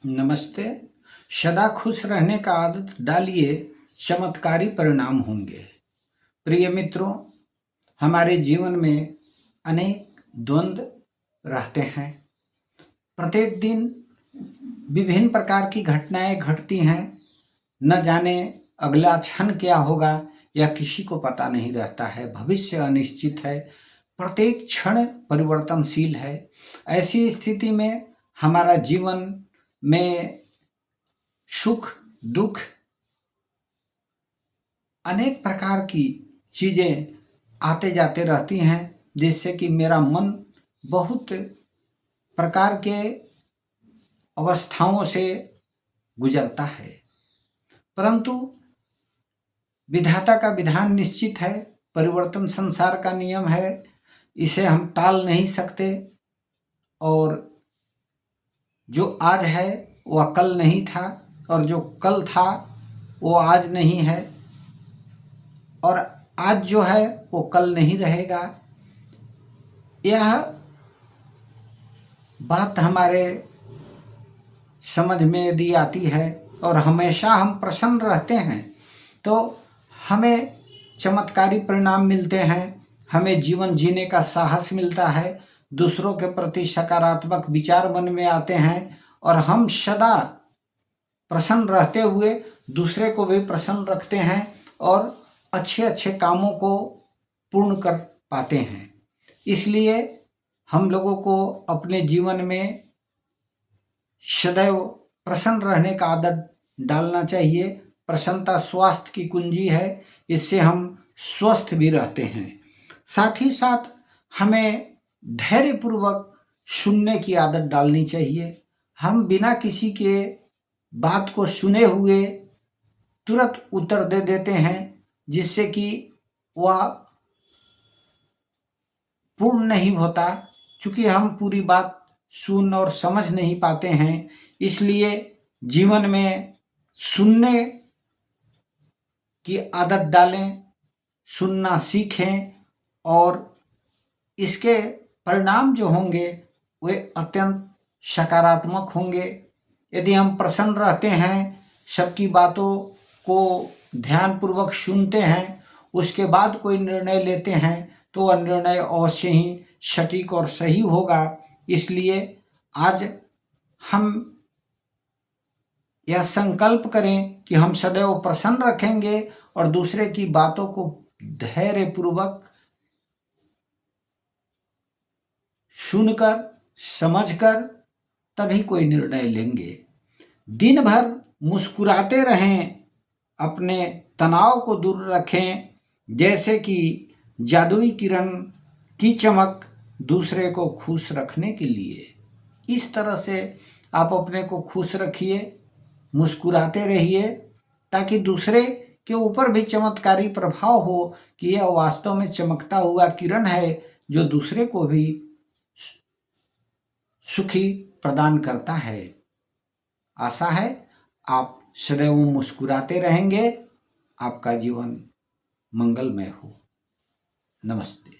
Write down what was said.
नमस्ते। सदा खुश रहने का आदत डालिए, चमत्कारी परिणाम होंगे। प्रिय मित्रों, हमारे जीवन में अनेक द्वंद्व रहते हैं। प्रत्येक दिन विभिन्न प्रकार की घटनाएं घटती हैं। न जाने अगला क्षण क्या होगा, यह किसी को पता नहीं रहता है। भविष्य अनिश्चित है, प्रत्येक क्षण परिवर्तनशील है। ऐसी स्थिति में हमारा जीवन में सुख दुख अनेक प्रकार की चीज़ें आते जाते रहती हैं, जिससे कि मेरा मन बहुत प्रकार के अवस्थाओं से गुजरता है। परंतु विधाता का विधान निश्चित है, परिवर्तन संसार का नियम है, इसे हम टाल नहीं सकते। और जो आज है वह कल नहीं था, और जो कल था वो आज नहीं है, और आज जो है वो कल नहीं रहेगा। यह बात हमारे समझ में यदि आती है और हमेशा हम प्रसन्न रहते हैं तो हमें चमत्कारी परिणाम मिलते हैं, हमें जीवन जीने का साहस मिलता है, दूसरों के प्रति सकारात्मक विचार मन में आते हैं, और हम सदा प्रसन्न रहते हुए दूसरे को भी प्रसन्न रखते हैं और अच्छे अच्छे कामों को पूर्ण कर पाते हैं। इसलिए हम लोगों को अपने जीवन में सदैव प्रसन्न रहने का आदत डालना चाहिए। प्रसन्नता स्वास्थ्य की कुंजी है, इससे हम स्वस्थ भी रहते हैं। साथ ही साथ हमें धैर्यपूर्वक सुनने की आदत डालनी चाहिए। हम बिना किसी के बात को सुने हुए तुरंत उत्तर दे देते हैं, जिससे कि वह पूर्ण नहीं होता, क्योंकि हम पूरी बात सुन और समझ नहीं पाते हैं। इसलिए जीवन में सुनने की आदत डालें, सुनना सीखें, और इसके परिणाम जो होंगे वे अत्यंत सकारात्मक होंगे। यदि हम प्रसन्न रहते हैं, सबकी बातों को ध्यानपूर्वक सुनते हैं, उसके बाद कोई निर्णय लेते हैं, तो वह निर्णय अवश्य ही सटीक और सही होगा। इसलिए आज हम यह संकल्प करें कि हम सदैव प्रसन्न रखेंगे और दूसरे की बातों को धैर्यपूर्वक सुनकर समझकर तभी कोई निर्णय लेंगे। दिन भर मुस्कुराते रहें, अपने तनाव को दूर रखें, जैसे कि जादुई किरण की चमक दूसरे को खुश रखने के लिए। इस तरह से आप अपने को खुश रखिए, मुस्कुराते रहिए, ताकि दूसरे के ऊपर भी चमत्कारी प्रभाव हो कि यह वास्तव में चमकता हुआ किरण है, जो दूसरे को भी सुखी प्रदान करता है। आशा है आप सदैव मुस्कुराते रहेंगे, आपका जीवन मंगलमय हो। नमस्ते।